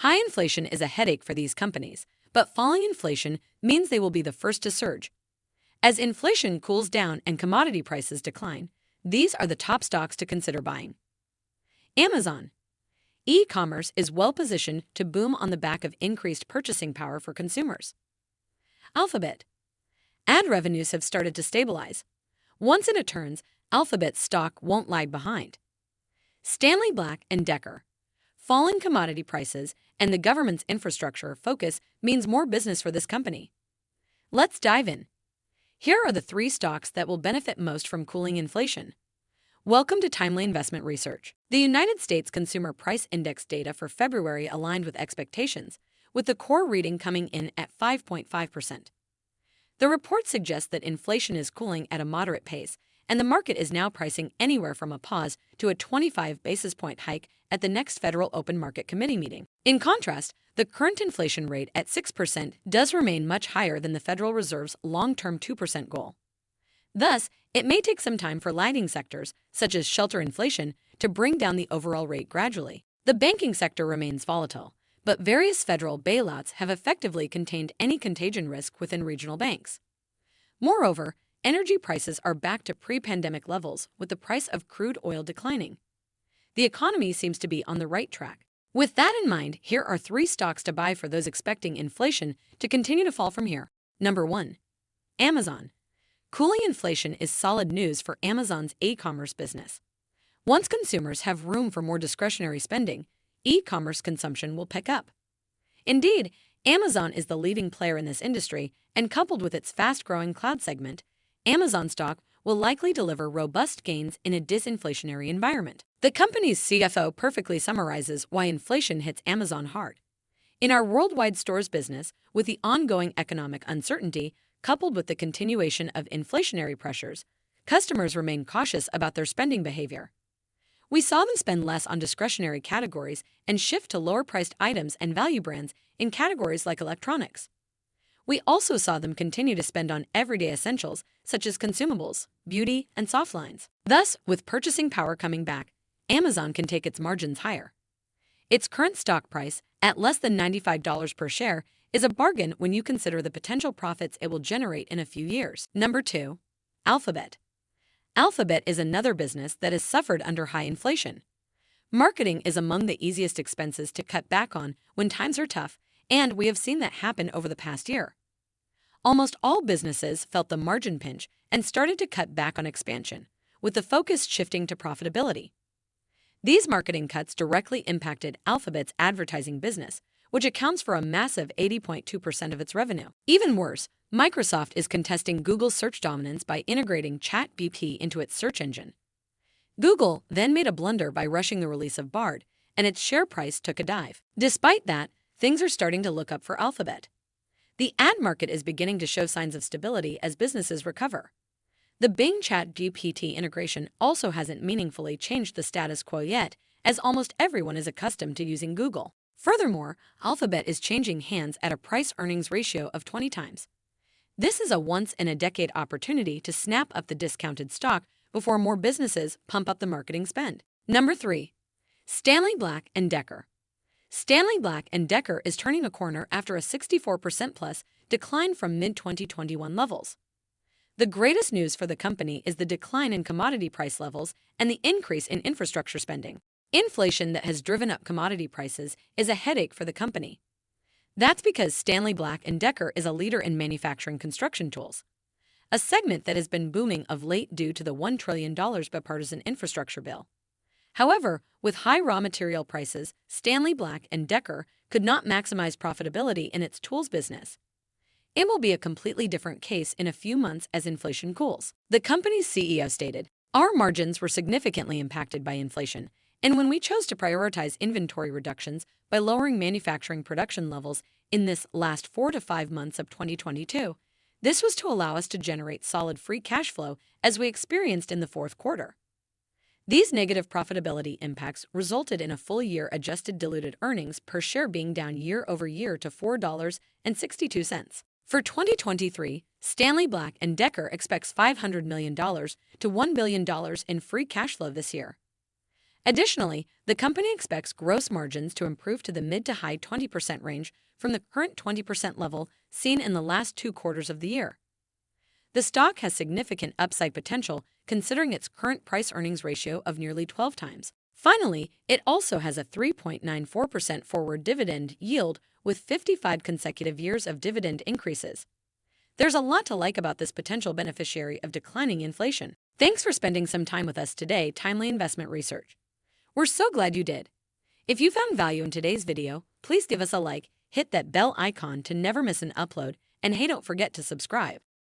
High inflation is a headache for these companies, but falling inflation means they will be the first to surge. As inflation cools down and commodity prices decline, these are the top stocks to consider buying. Amazon. E-commerce is well positioned to boom on the back of increased purchasing power for consumers. Alphabet. Ad revenues have started to stabilize. Once it turns, Alphabet stock won't lag behind. Stanley Black & Decker. Falling commodity prices and the government's infrastructure focus means more business for this company. Let's dive in. Here are the 3 stocks that will benefit most from cooling inflation. Welcome to Timely Investment Research. The United States Consumer Price Index data for February aligned with expectations, with the core reading coming in at 5.5%. The report suggests that inflation is cooling at a moderate pace, and the market is now pricing anywhere from a pause to a 25 basis point hike at the next Federal Open Market Committee meeting. In contrast, the current inflation rate at 6% does remain much higher than the Federal Reserve's long-term 2% goal. Thus, it may take some time for lagging sectors, such as shelter inflation, to bring down the overall rate gradually. The banking sector remains volatile, but various federal bailouts have effectively contained any contagion risk within regional banks. Moreover, energy prices are back to pre-pandemic levels, with the price of crude oil declining. The economy seems to be on the right track. With that in mind, here are 3 stocks to buy for those expecting inflation to continue to fall from here. Number 1. Amazon. Cooling inflation is solid news for Amazon's e-commerce business. Once consumers have room for more discretionary spending, e-commerce consumption will pick up. Indeed, Amazon is the leading player in this industry, and coupled with its fast-growing cloud segment, Amazon stock will likely deliver robust gains in a disinflationary environment. The company's CFO perfectly summarizes why inflation hits Amazon hard. In our worldwide stores business, with the ongoing economic uncertainty coupled with the continuation of inflationary pressures, customers remain cautious about their spending behavior. We saw them spend less on discretionary categories and shift to lower-priced items and value brands in categories like electronics. We also saw them continue to spend on everyday essentials such as consumables, beauty, and soft lines. Thus, with purchasing power coming back, Amazon can take its margins higher. Its current stock price, at less than $95 per share, is a bargain when you consider the potential profits it will generate in a few years. Number 2. Alphabet. Alphabet is another business that has suffered under high inflation. Marketing is among the easiest expenses to cut back on when times are tough, and we have seen that happen over the past year. Almost all businesses felt the margin pinch and started to cut back on expansion, with the focus shifting to profitability. These marketing cuts directly impacted Alphabet's advertising business, which accounts for a massive 80.2% of its revenue. Even worse, Microsoft is contesting Google's search dominance by integrating ChatGPT into its search engine. Google then made a blunder by rushing the release of Bard, and its share price took a dive. Despite that, things are starting to look up for Alphabet. The ad market is beginning to show signs of stability as businesses recover. The Bing ChatGPT integration also hasn't meaningfully changed the status quo yet, as almost everyone is accustomed to using Google. Furthermore, Alphabet is changing hands at a price-earnings ratio of 20 times. This is a once-in-a-decade opportunity to snap up the discounted stock before more businesses pump up the marketing spend. Number 3. Stanley Black & Decker. Stanley Black & Decker is turning a corner after a 64% plus decline from mid-2021 levels. The greatest news for the company is the decline in commodity price levels and the increase in infrastructure spending. Inflation that has driven up commodity prices is a headache for the company. That's because Stanley Black & Decker is a leader in manufacturing construction tools, a segment that has been booming of late due to the $1 trillion bipartisan infrastructure bill. However, with high raw material prices, Stanley Black & Decker could not maximize profitability in its tools business. It will be a completely different case in a few months as inflation cools. The company's CEO stated, "Our margins were significantly impacted by inflation, and when we chose to prioritize inventory reductions by lowering manufacturing production levels in this last 4 to 5 months of 2022, this was to allow us to generate solid free cash flow as we experienced in the fourth quarter." These negative profitability impacts resulted in a full-year adjusted diluted earnings per share being down year-over-year to $4.62. For 2023, Stanley Black & Decker expects $500 million to $1 billion in free cash flow this year. Additionally, the company expects gross margins to improve to the mid to high 20% range from the current 20% level seen in the last 2 quarters of the year. The stock has significant upside potential considering its current price-earnings ratio of nearly 12 times. Finally, it also has a 3.94% forward dividend yield with 55 consecutive years of dividend increases. There's a lot to like about this potential beneficiary of declining inflation. Thanks for spending some time with us today, Timely Investment Research. We're so glad you did. If you found value in today's video, please give us a like, hit that bell icon to never miss an upload, and hey, don't forget to subscribe.